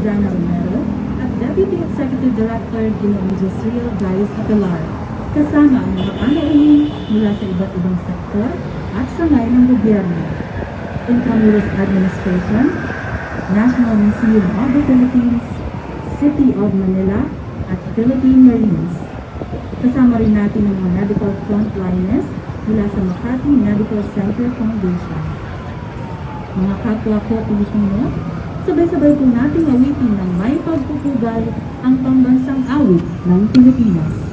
Rizal at Deputy Executive Director Rizal Park, kasama ang mga panauhin mula sa iba't ibang sektor at sangay ng gobyerno, Intramuros Administration, National Museum of the Philippines, City of Manila, at Philippine Marines. Kasama rin natin ang mga medical frontliners mula sa Makati Medical Center Foundation. Mga kapwa ko Pilipino, sabay-sabay po nating awitin ng may pagpupugal ang pambansang awit ng Pilipinas.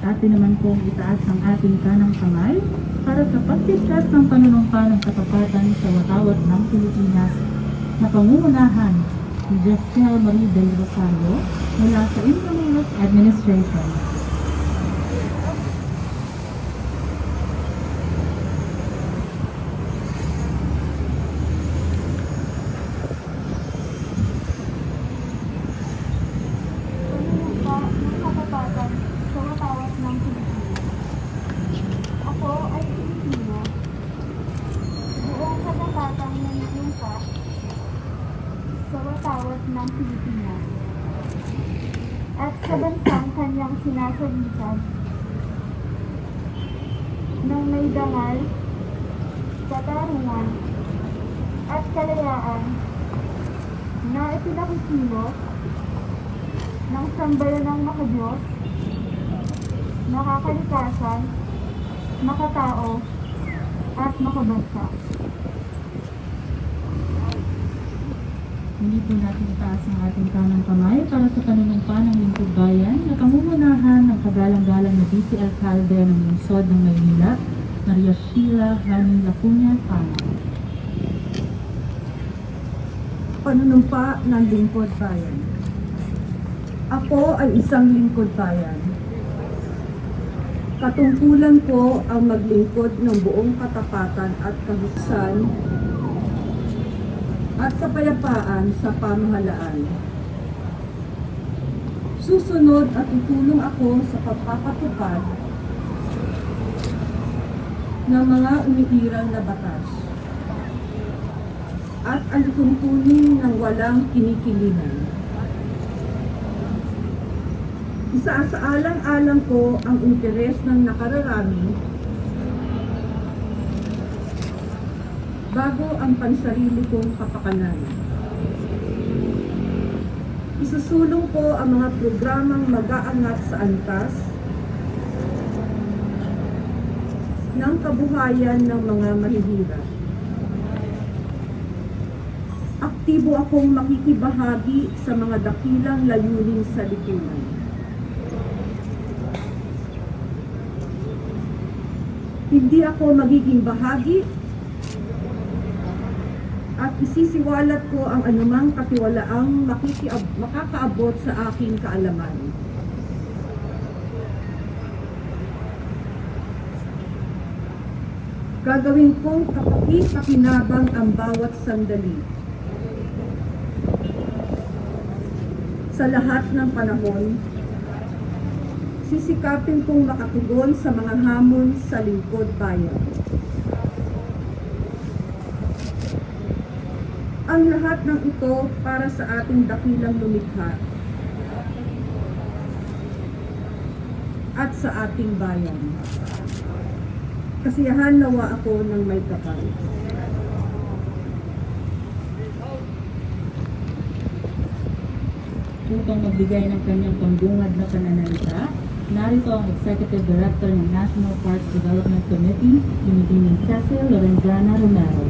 Atin naman pong itaas ang ating kanang kamay para sa pagtitras ng panunumpa ng katapatan sa watawat ng Pilipinas na pangungunahan ni Rizal Marie del Rosario mula sa Intramuros Administration. Sa watawat ng Pilipinas at sa bansang kanyang sinasabitan ng may dangal, katarungan at kalayaan na ipinakikilos ng sambayanang makadiyos, makakalikasan, makatao at makabansa. Hindi po natin itaas ang ating kanang kamay para sa panunumpa ng lingkod bayan na pangungunahan ng kagalang-galang na Vice Alcalde ng lungsod ng Maynila, Maria Sheila Hanin Lacuña Pana. Panunumpa ng lingkod bayan. Ako ay isang lingkod bayan. Katungkulan ko ang maglingkod ng buong katapatan at kahusayan at kapayapaan sa pamahalaan. Susunod at tutulong ako sa pagpapatupad ng mga umiiral na batas at alituntunin ng walang kinikilingan. Isasaalang-alang ko ang interes ng nakararami bago ang pansarili kong kapakanan. Isusulong ko ang mga programang mag-aangat sa antas ng kabuhayan ng mga mahihirap. Aktibo akong makikibahagi sa mga dakilang layunin sa lipunan. Hindi ako magiging bahagi at isisiwalat ko ang anumang katiwalaang makakaabot sa aking kaalaman. Gagawin kong kapaki-pakinabang ang bawat sandali. Sa lahat ng panahon, sisikapin kong makatugon sa mga hamon sa lingkod bayan. Ang lahat ng ito para sa ating dakilang lumikha. at sa ating bayan. Kasiyahan nawa ako ng may kapal. Upang magbigay ng kanyang pambungad na pananalita, narito ang Executive Director ng National Parks Development Committee, Pinipining Cecil Lorenzana Romero.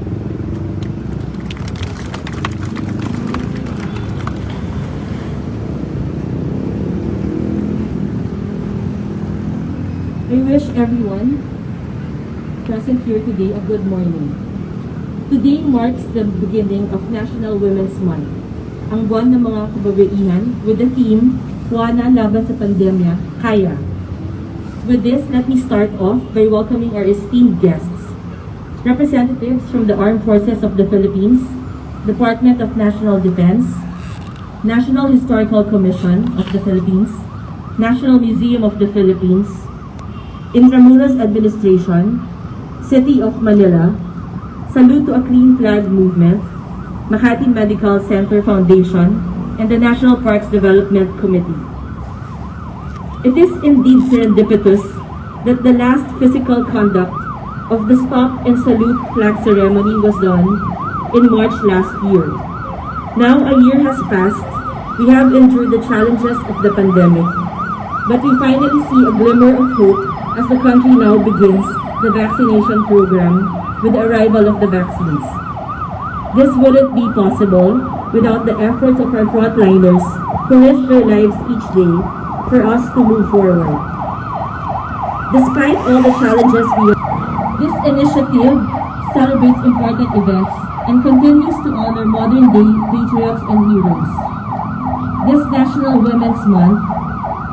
I wish everyone present here today a good morning. Today marks the beginning of National Women's Month, ang buwan ng mga kababaihan with the theme, Juana Laban sa Pandemya, Kaya. With this, let me start off by welcoming our esteemed guests, representatives from the Armed Forces of the Philippines, Department of National Defense, National Historical Commission of the Philippines, National Museum of the Philippines, Intramuros Administration, City of Manila, Salute to a Clean Flag Movement, Makati Medical Center Foundation, and the National Parks Development Committee. It is indeed serendipitous that the last physical conduct of the Stop and Salute flag ceremony was done in March last year. Now a year has passed, we have endured the challenges of the pandemic, but we finally see a glimmer of hope as the country now begins the vaccination program with the arrival of the vaccines. This wouldn't be possible without the efforts of our frontliners who risk their lives each day for us to move forward. Despite all the challenges this initiative celebrates important events and continues to honor modern-day patriots and heroes. This National Women's Month,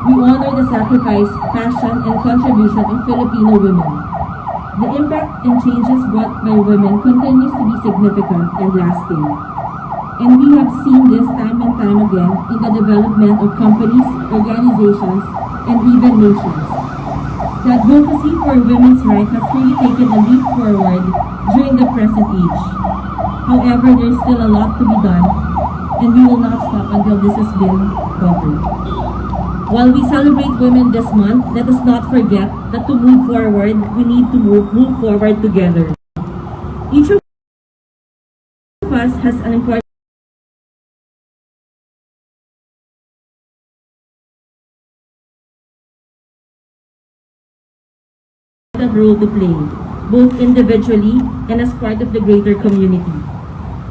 we honor the sacrifice, passion, and contribution of Filipino women. The impact and changes brought by women continues to be significant and lasting. And we have seen this time and time again in the development of companies, organizations, and even nations. The advocacy for women's rights has really taken a leap forward during the present age. However, there is still a lot to be done, and we will not stop until this has been covered. While we celebrate women this month, let us not forget that to move forward, we need to move forward together. Each of us has an important role to play, both individually and as part of the greater community.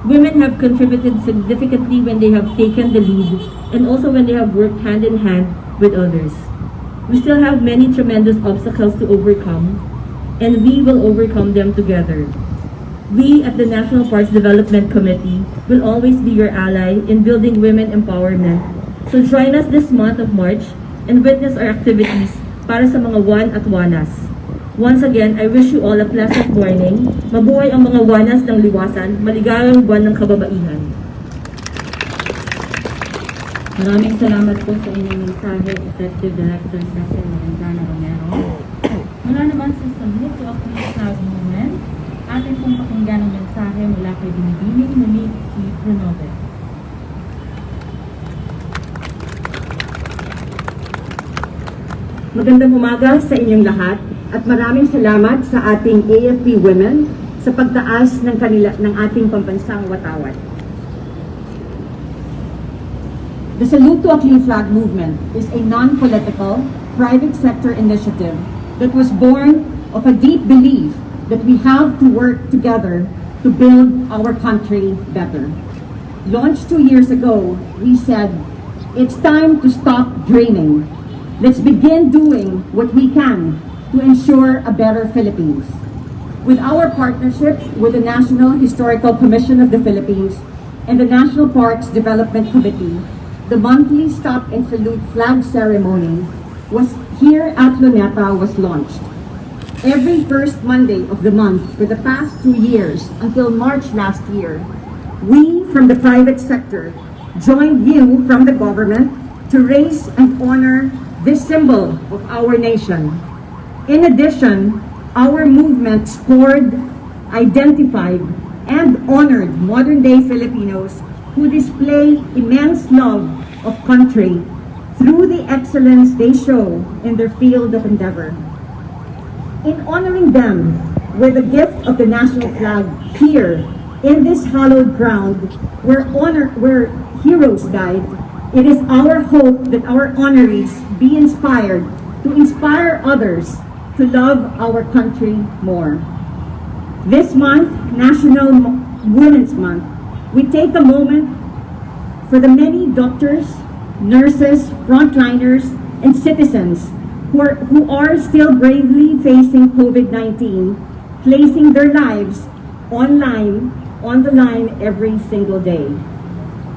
Women have contributed significantly when they have taken the lead and also when they have worked hand in hand with others. We still have many tremendous obstacles to overcome, and we will overcome them together. We at the National Parks Development Committee will always be your ally in building women empowerment. So join us this month of March and witness our activities para sa mga Juan at Juanas. Once again, I wish you all a pleasant morning. Mabuhay ang mga Juanas ng liwasan, maligayang buwan ng kababaihan. Maraming salamat po sa inyong mensahe, Executive Director Cecil Lorenzana Romero. Mula naman sa Salute to a Clean Flag Movement, atin pong pakinggan ang mensahe mula kay Binibining Monique C. Renove. Magandang umaga sa inyong lahat at maraming salamat sa ating AFP Women sa pagtaas ng ating pambansang watawat. The Salute to a Clean Flag movement is a non-political, private sector initiative that was born of a deep belief that we have to work together to build our country better. Launched 2 years ago, we said, it's time to stop dreaming. Let's begin doing what we can to ensure a better Philippines. With our partnerships with the National Historical Commission of the Philippines and the National Parks Development Committee, the monthly Stop and Salute flag ceremony was here at Luneta was launched. Every first Monday of the month for the past 2 years until March last year, we from the private sector joined you from the government to raise and honor this symbol of our nation. In addition, our movement scored, identified, and honored modern-day Filipinos who display immense love of country through the excellence they show in their field of endeavor. In honoring them with the gift of the national flag here in this hallowed ground where heroes died, it is our hope that our honorees be inspired to inspire others to love our country more. This month, National Women's Month, we take a moment for the many doctors, nurses, frontliners, and citizens who are still bravely facing COVID-19, placing their lives on the line every single day.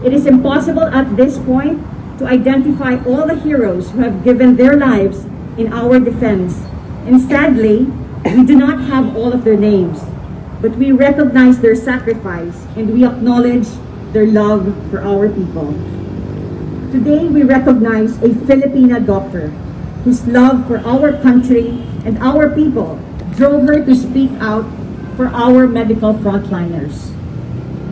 It is impossible at this point to identify all the heroes who have given their lives in our defense. And sadly, we do not have all of their names, but we recognize their sacrifice and we acknowledge their love for our people. Today, we recognize a Filipina doctor whose love for our country and our people drove her to speak out for our medical frontliners.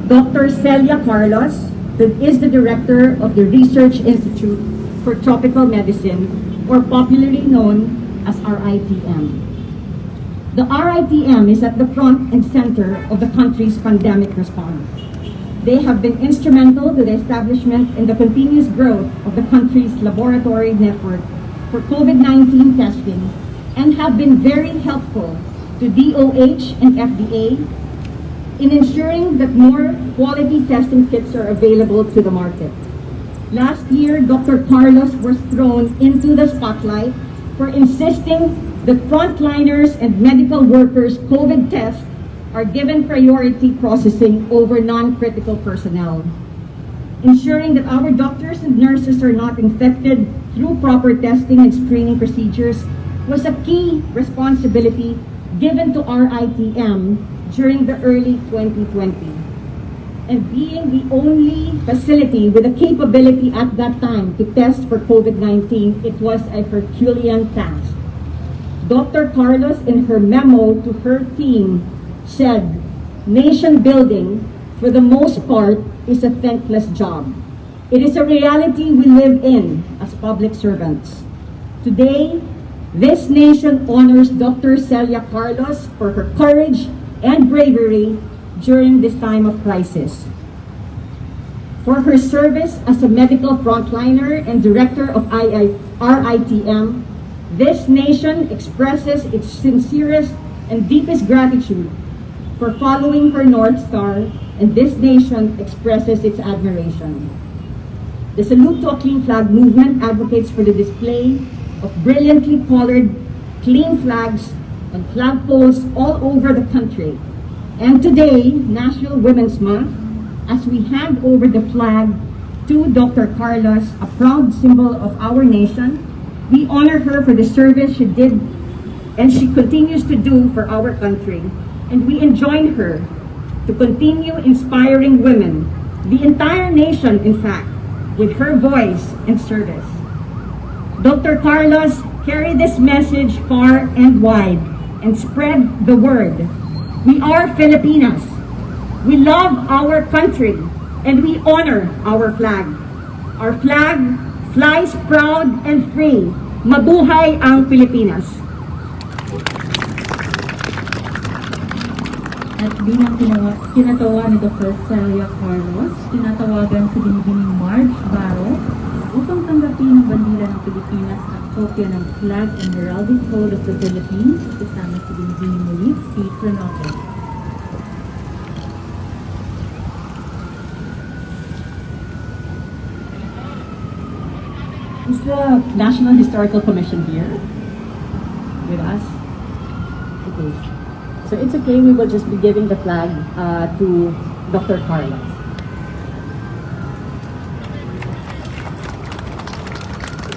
Dr. Celia Carlos is the director of the Research Institute for Tropical Medicine, or popularly known as RITM. The RITM is at the front and center of the country's pandemic response. They have been instrumental to the establishment and the continuous growth of the country's laboratory network for COVID-19 testing and have been very helpful to DOH and FDA in ensuring that more quality testing kits are available to the market. Last year, Dr. Carlos was thrown into the spotlight for insisting that frontliners and medical workers' COVID tests are given priority processing over non-critical personnel. Ensuring that our doctors and nurses are not infected through proper testing and screening procedures was a key responsibility given to RITM during the early 2020. And being the only facility with a capability at that time to test for COVID-19, it was a Herculean task. Dr. Carlos, in her memo to her team, said, "Nation building, for the most part, is a thankless job. It is a reality we live in as public servants. Today, this nation honors Dr. Celia Carlos for her courage and bravery during this time of crisis. For her service as a medical frontliner and director of RITM, this nation expresses its sincerest and deepest gratitude for following her North Star, and this nation expresses its admiration." The Salute to a Clean Flag movement advocates for the display of brilliantly colored, clean flags on flagpoles all over the country. And today, National Women's Month, as we hand over the flag to Dr. Carlos, a proud symbol of our nation, we honor her for the service she did and she continues to do for our country. And we enjoin her to continue inspiring women, the entire nation in fact, with her voice and service. Dr. Carlos, carry this message far and wide and spread the word. We are Filipinas. We love our country and we honor our flag. Our flag flies proud and free. Mabuhay ang Pilipinas. At bilang kinatawa ni Dr. Celia Carlos, tinatawagan si Binibining Marge Baro upang tanggapin ang bandila ng Pilipinas at kopya ng Flag and Heraldic Code of the Philippines, kasama si Binibining Marie P. Cronote. Is the National Historical Commission here with us? Okay. So it's okay, we will just be giving the flag to Dr. Carlos.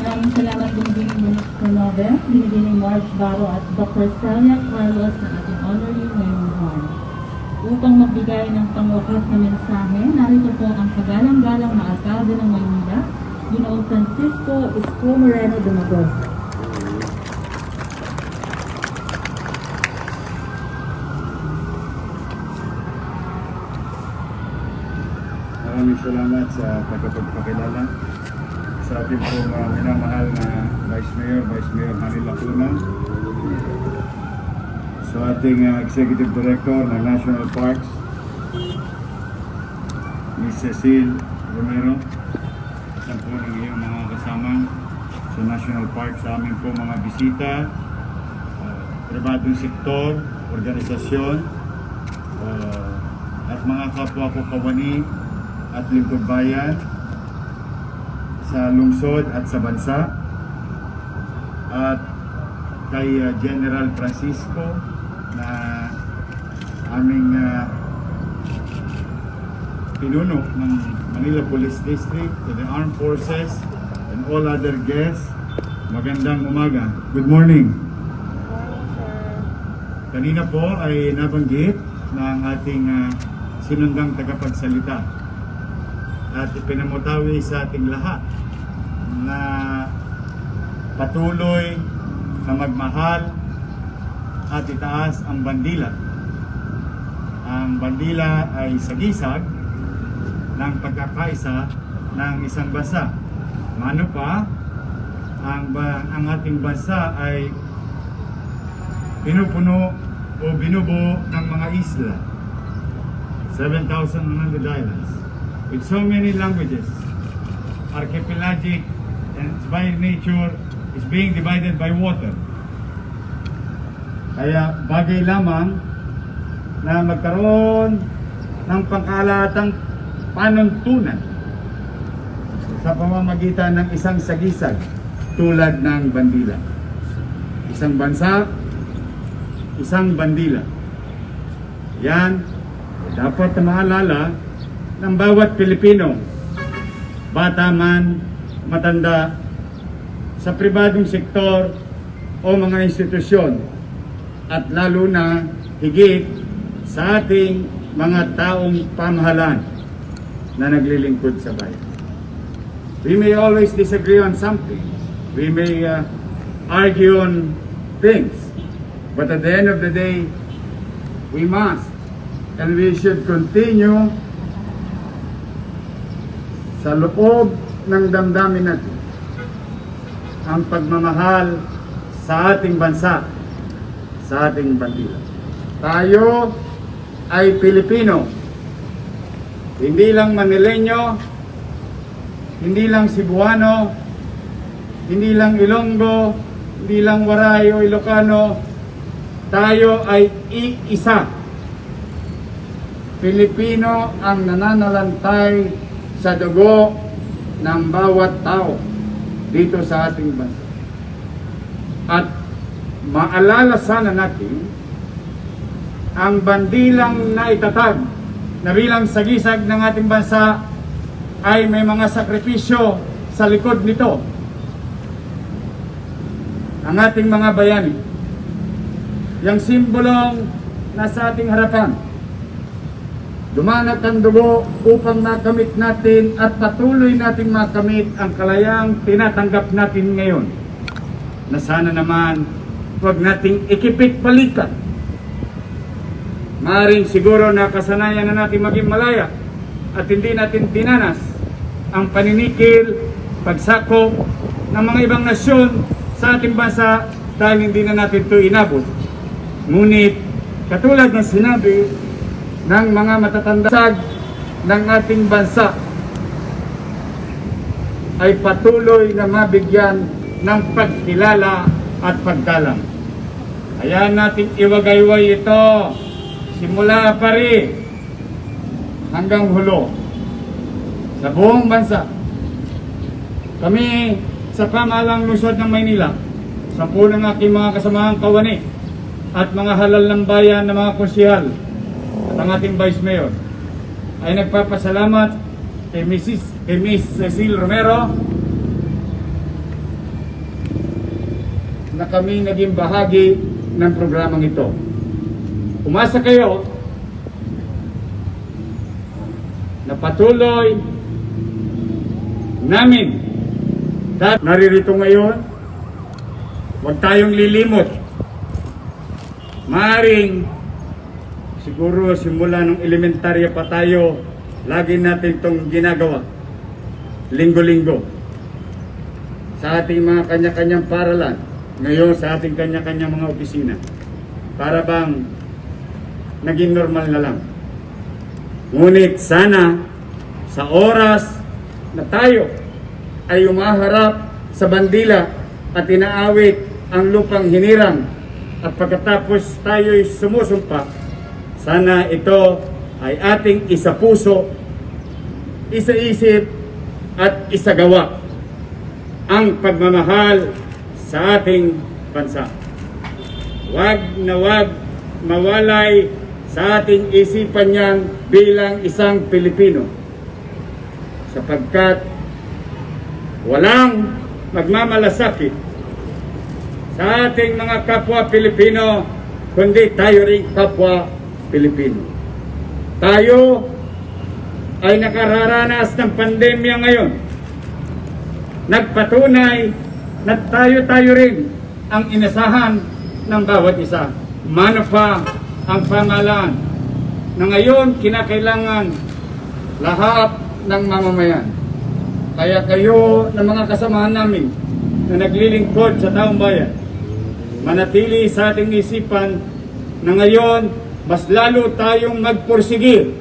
Maraming salamat Binibining Cronote, Binibining Marge Baro at Dr. Celia Carlos na ating honoree ngayong buwan. Upang magbigay ng pangwakas na mensahe, narito po ang kagalang-galang na alkalde ng Maynila, Ginoong Francisco iSKO Moreno Dumagosa. Maraming salamat sa pagkapagpakilala sa ating pong minamahal na Vice Mayor Manila Lacuna, sa ating Executive Director ng National Parks, Ms. Rizal Park, sa po ng iyong mga kasama sa National Park, sa aming po mga bisita, pribadong sektor, organisasyon, at mga kapwa ko kawani at lingkod bayan sa lungsod at sa bansa, at kay General Francisco na aming pinuno ng Manila Police District, to the Armed Forces and all other guests, magandang umaga. Good morning. Kanina po ay nabanggit ng ating sinundang tagapagsalita at ipinamutawi sa ating lahat na patuloy na magmahal at itaas ang bandila. Ang bandila ay sagisag ng pagkakaisa ng isang bansa. Mano pa, ang ating bansa ay pinupuno o binubuo ng mga isla, 7,100 islands, with so many languages, archipelagic, and by nature is being divided by water. Kaya bagay lamang na magkaroon ng pangkalahatang panuntunan sa pamamagitan ng isang sagisag tulad ng bandila. Isang bansa, isang bandila. Yan, dapat na maalala ng bawat Pilipino, bata man, matanda, sa pribadong sektor o mga institusyon, at lalo na higit sa ating mga taong pamahalaan na naglilingkod sa bayan. We may always disagree on something. We may argue on things. But at the end of the day, we must and we should continue sa loob ng damdamin natin ang pagmamahal sa ating bansa, sa ating bandila. Tayo ay Pilipino. Hindi lang Manileño, hindi lang Cebuano, hindi lang Ilonggo, hindi lang Waray o Ilocano. Tayo ay iisa. Pilipino ang nananalantay sa dugo ng bawat tao dito sa ating bansa. At maalala sana natin ang bandilang naitatag na bilang sagisag ng ating bansa ay may mga sakripisyo sa likod nito. Ang ating mga bayani, yung simbolong nasa ating harapan, dumanat ang dugo upang makamit natin at patuloy nating makamit ang kalayang tinatanggap natin ngayon, na sana naman huwag nating ikipit balikan. Maaaring siguro na kasanayan na natin maging malaya at hindi natin dinanas ang paninikil, pagsakop ng mga ibang nasyon sa ating bansa dahil hindi na natin ito inabot. Ngunit katulad ng sinabi ng mga matatanda ng ating bansa ay patuloy na mabigyan ng pagkilala at paggalang. Hayaan natin iwagayway ito simula pari hanggang hulo sa buong bansa. Kami sa pamahalang lungsod ng Maynila, 10 ng aking mga kasamahang kawani at mga halal ng bayan na mga konsehal at ang ating Vice Mayor ay nagpapasalamat kay Miss Rizal Romero na kami naging bahagi ng programang ito. Umasa kayo na patuloy namin dahil naririto ngayon, huwag tayong lilimot. Maaring siguro simula nung elementarya pa tayo, lagi natin itong ginagawa linggo-linggo. sa ating mga kanya-kanyang paralan, ngayon sa ating kanya-kanyang mga opisina, para bang naging normal na lang. Ngunit sana sa oras na tayo ay umaharap sa bandila at inaawit ang lupang hinirang at pagkatapos tayo'y sumusumpa, sana ito ay ating isapuso, isaisip at isagawa ang pagmamahal sa ating bansa. Wag na wag mawalay sa ating isipan yan bilang isang Pilipino, sapagkat walang magmamalasakit sa ating mga kapwa Pilipino kundi tayo rin kapwa Pilipino. Tayo ay nakararanas ng pandemya ngayon. Nagpatunay na tayo rin ang inasahan ng bawat isa. Mano pa ang pamahalaan na ngayon kinakailangan lahat ng mamamayan. Kaya kayo ng mga kasamahan namin na naglilingkod sa taong bayan, manatili sa ating isipan na ngayon mas lalo tayong magpursige,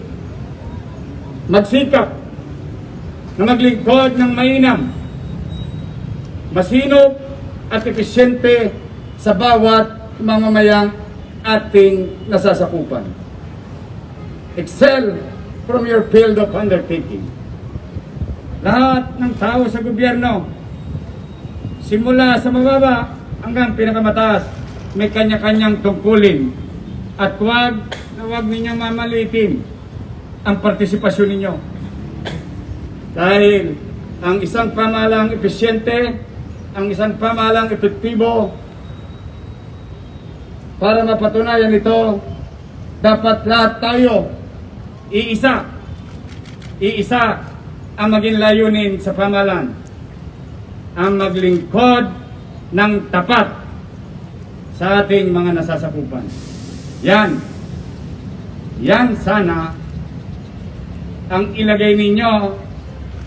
magsikap na maglingkod ng mainam, masinop at epesyente sa bawat mamamayang ating nasasakupan. Excel from your field of undertaking. Lahat ng tao sa gobyerno, simula sa mababa hanggang pinakamataas, may kanya-kanyang tungkulin. At huwag ninyong mamalitin ang partisipasyon ninyo. Dahil ang isang pamahalang epesyente, ang isang pamahalang epektibo, para mapatunayan ito, dapat lahat tayo iisa ang maging layunin sa pamahalaan, ang maglingkod ng tapat sa ating mga nasasakupan. Yan sana ang ilagay ninyo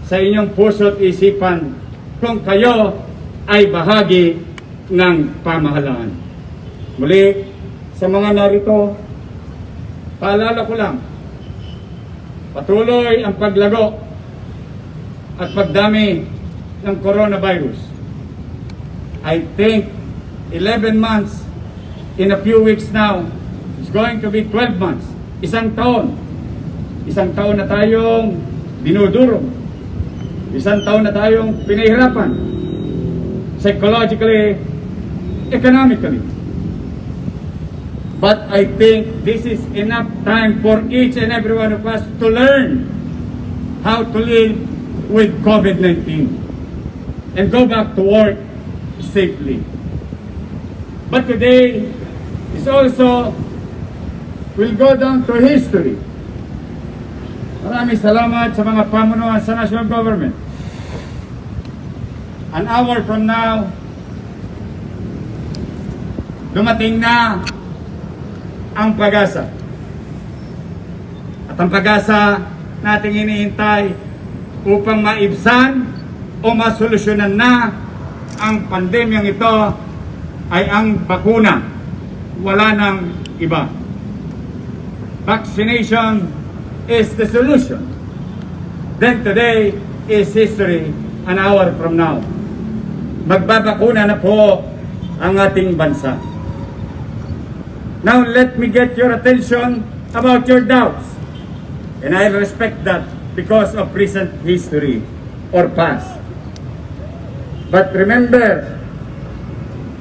sa inyong puso't isipan kung kayo ay bahagi ng pamahalaan. Muli, sa mga narito, paalala ko lang, patuloy ang paglago at pagdami ng coronavirus. I think 11 months in a few weeks now is going to be 12 months. Isang taon na tayong dinudurog. Isang taon na tayong pinahirapan psychologically, economically. But I think this is enough time for each and every one of us to learn how to live with COVID-19 and go back to work safely. But today is also will go down to history. Maraming salamat sa mga pamunuan sa national government. An hour from now, dumating na ang pag-asa. At ang pag-asa nating hinihintay upang maibsan o masolusyonan na ang pandemyang ito ay ang bakuna. Wala nang iba. Vaccination is the solution. Then today is history, an hour from now. Magbabakuna na po ang ating bansa. Now let me get your attention about your doubts. And I respect that because of recent history or past. But remember,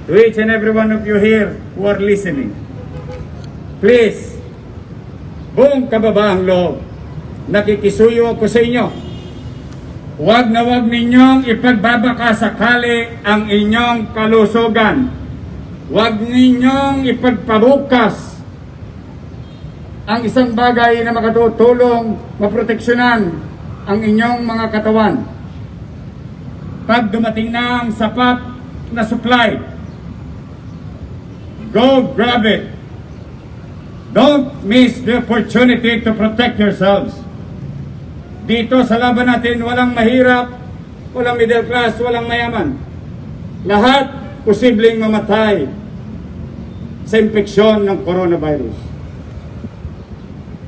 to each and every one of you here who are listening, please, buong kababaang loob, nakikisuyo ako sa inyo. Huwag na huwag ninyong ipagbabakasakali ang inyong kalusugan. Huwag ninyong ipagpabukas ang isang bagay na makatutulong maproteksyonan ang inyong mga katawan. Pag dumating na ang sapat na supply, go grab it. Don't miss the opportunity to protect yourselves. Dito sa laban natin, walang mahirap, walang middle class, walang mayaman. lahat posibleng mamatay sa impeksyon ng coronavirus.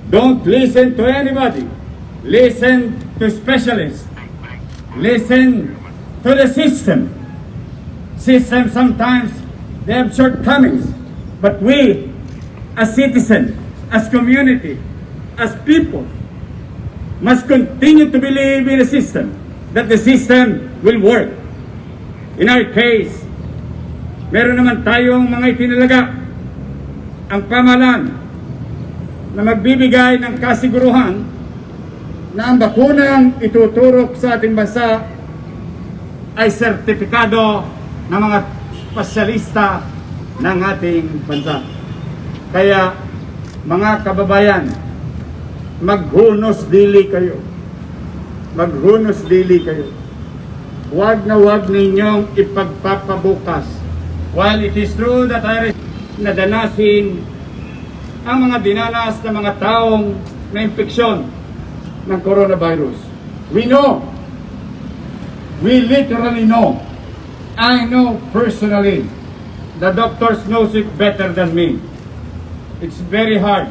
Don't listen to anybody. Listen to specialists. Listen to the system. System sometimes they have shortcomings, but we, as citizens, as community, as people, must continue to believe in the system, that the system will work. In our case, meron naman tayong mga itinalaga ang pamahalaan na magbibigay ng kasiguruhan na ang bakunang ituturok sa ating bansa ay sertipikado ng mga spesyalista ng ating bansa. Kaya, mga kababayan, maghunos dili kayo. Maghunos dili kayo. Huwag na huwag ninyong ipagpapabukas. While it is true that I nadanasin ang mga dinanas ng mga taong na infeksyon ng coronavirus. We know, we literally know, I know personally, the doctors knows it better than me. It's very hard.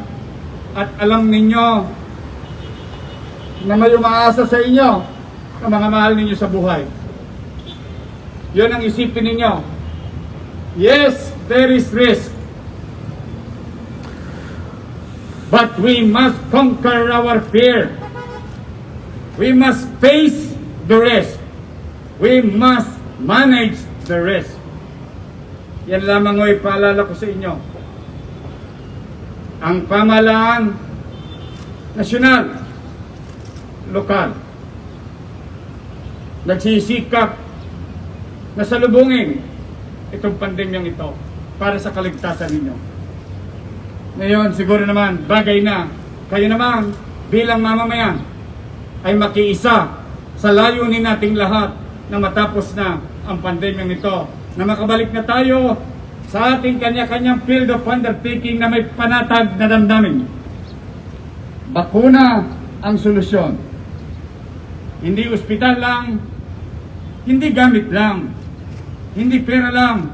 At alam ninyo na may umaasa sa inyo na mga mahal ninyo sa buhay. Yun ang isipin ninyo. Yes, there is risk. But we must conquer our fear. We must face the risk. We must manage the risk. Yan lamang o ipaalala ko sa inyo. Ang pamahalaan, nasyonal, lokal, nagsisikap na salubungin itong pandemyang ito para sa kaligtasan ninyo. Ngayon, siguro naman, bagay na kayo naman bilang mamamayan ay makiisa sa layunin nating lahat na matapos na ang pandemyang ito, na makabalik na tayo sa ating kanya-kanyang field of undertaking na may panatag na damdamin. Bakuna ang solusyon. Hindi ospital lang, hindi gamit lang, hindi pera lang,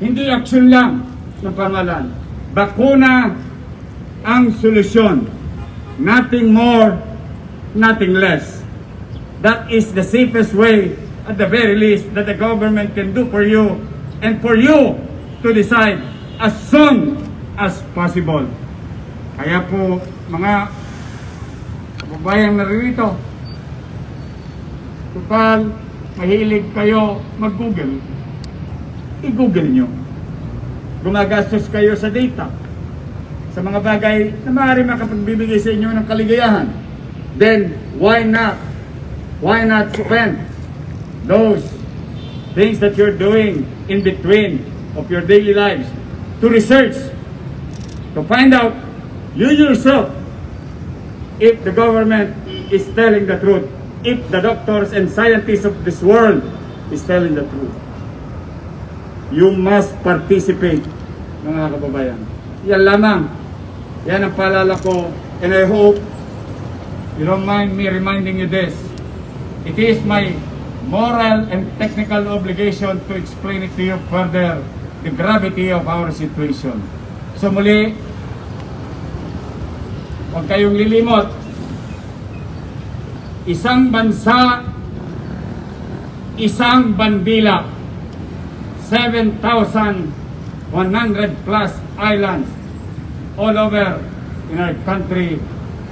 hindi aksyon lang ng pamahalaan. Bakuna ang solusyon. Nothing more, nothing less. That is the safest way, at the very least, that the government can do for you and for you to decide as soon as possible. Kaya po, mga kababayang naririto, kapag mahilig kayo mag-Google, i-Google nyo. Gumagastos kayo sa data, sa mga bagay na maaari makapagbibigay sa inyo ng kaligayahan, then why not? Why not spend those things that you're doing in between of your daily lives to research, to find out you yourself if the government is telling the truth, if the doctors and scientists of this world is telling the truth. You must participate, mga kababayan. Yan lamang. Yan ang paalala ko, and I hope you don't mind me reminding you this. It is my moral and technical obligation to explain it to you further, the gravity of our situation. So muli, huwag kayong lilimot. Isang bansa, isang bandila, 7,100 plus islands all over in our country,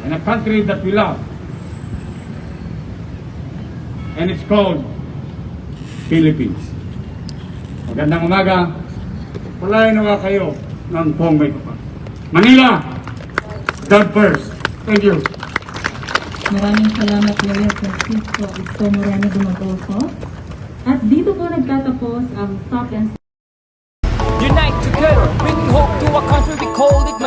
in a country that we love. And it's called Philippines. Magandang umaga. Palayan nawa kayo ng Pong May Kapal. Manila, God first. Thank you. Maraming salamat Mayor Francisco iSKO Moreno Dumagoso. At dito po nagtatapos ang Stop and Unite together, bring hope to a country we call it